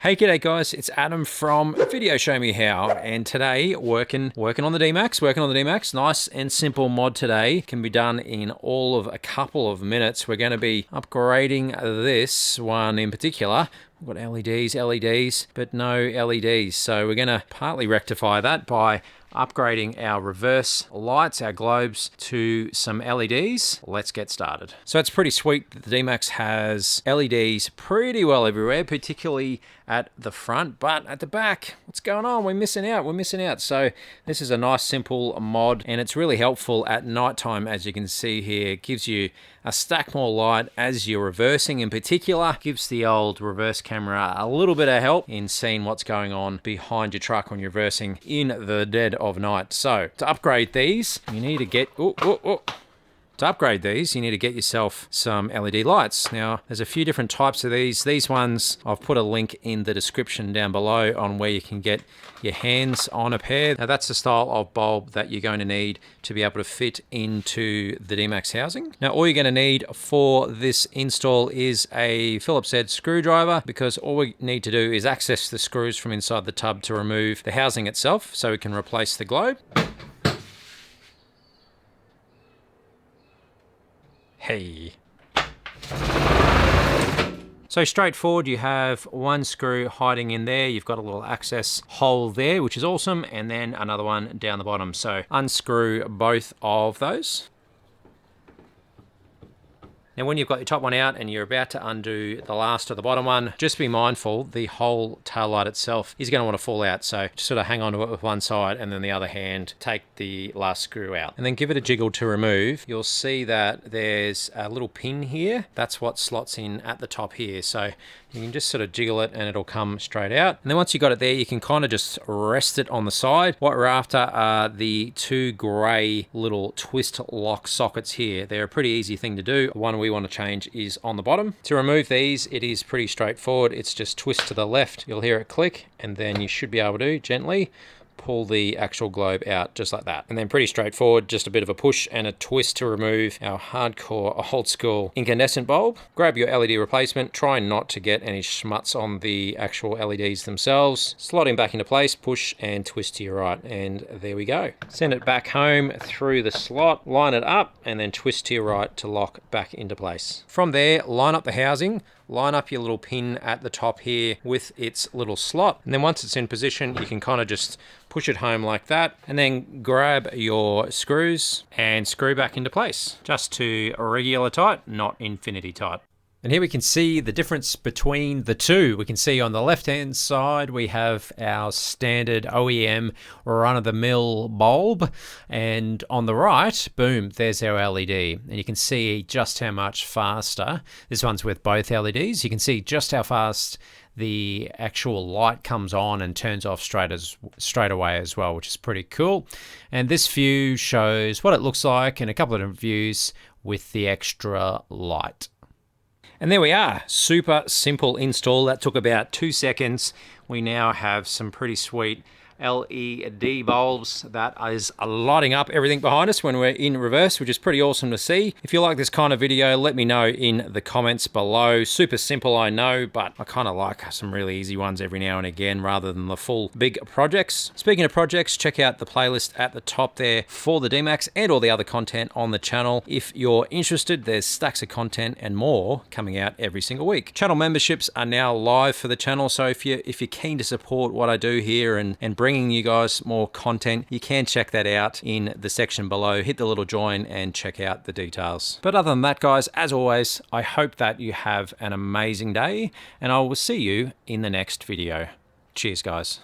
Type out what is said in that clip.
Hey, g'day guys, it's Adam from VideoShowMeHow, and today working on the D-Max, nice and simple mod today, can be done in all of a couple of minutes. We're going to be upgrading this one in particular. We've got LEDs, but no LEDs, so we're going to partly rectify that by upgrading our reverse lights, our globes, to some LEDs. Let's get started. So it's pretty sweet that the D-Max has LEDs pretty well everywhere, particularly at the front, but at the back, what's going on? We're missing out. So this is a nice simple mod, and it's really helpful at nighttime. As you can see here, it gives you a stack more light as you're reversing. In particular, gives the old reverse camera a little bit of help in seeing what's going on behind your truck when you're reversing in the dead of night. So to upgrade these, you need to get yourself some LED lights. Now, there's a few different types of these. These ones, I've put a link in the description down below on where you can get your hands on a pair. Now, that's the style of bulb that you're going to need to be able to fit into the D-Max housing. Now, all you're going to need for this install is a Phillips head screwdriver, because all we need to do is access the screws from inside the tub to remove the housing itself so we can replace the globe. Hey. So straightforward, you have one screw hiding in there. You've got a little access hole there, which is awesome, and then another one down the bottom. So unscrew both of those. Now, when you've got your top one out and you're about to undo the last of the bottom one, just be mindful the whole tail light itself is going to want to fall out. So just sort of hang on to it with one side, and then the other hand, take the last screw out. And then give it a jiggle to remove. You'll see that there's a little pin here. That's what slots in at the top here. So you can just sort of jiggle it and it'll come straight out. And then once you got it there, you can kind of just rest it on the side. What we're after are the two grey little twist lock sockets here. They're a pretty easy thing to do. One we want to change is on the bottom. To remove these, it is pretty straightforward. It's just twist to the left. You'll hear it click, and then you should be able to gently pull the actual globe out just like that. And then pretty straightforward, just a bit of a push and a twist to remove our hardcore old school incandescent bulb. Grab your LED replacement, try not to get any schmutz on the actual LEDs themselves. Slot him back into place, push and twist to your right, and there we go. Send it back home through the slot, line it up, and then twist to your right to lock back into place. From there, line up the housing, line up your little pin at the top here with its little slot, and then once it's in position, you can kind of just push it home like that, and then grab your screws and screw back into place, just to regular tight, not infinity tight. And here we can see the difference between the two. We can see on the left-hand side, we have our standard OEM run-of-the-mill bulb. And on the right, boom, there's our LED. And you can see just how much faster, this one's with both LEDs, you can see just how fast the actual light comes on and turns off straight away as well, which is pretty cool. And this view shows what it looks like in a couple of different views with the extra light. And there we are, super simple install. That took about 2 seconds. We now have some pretty sweet LED bulbs that is lighting up everything behind us when we're in reverse, which is pretty awesome to see. If you like this kind of video, let me know in the comments below. Super simple, I know, but I kind of like some really easy ones every now and again rather than the full big projects. Speaking of projects, check out the playlist at the top there for the D-Max and all the other content on the channel. If you're interested, there's stacks of content and more coming out every single week. Channel memberships are now live for the channel, so if you're keen to support what I do here and bringing you guys more content, you can check that out in the section below. Hit the little join and check out the details. But other than that, guys, as always, I hope that you have an amazing day, and I will see you in the next video. Cheers, guys.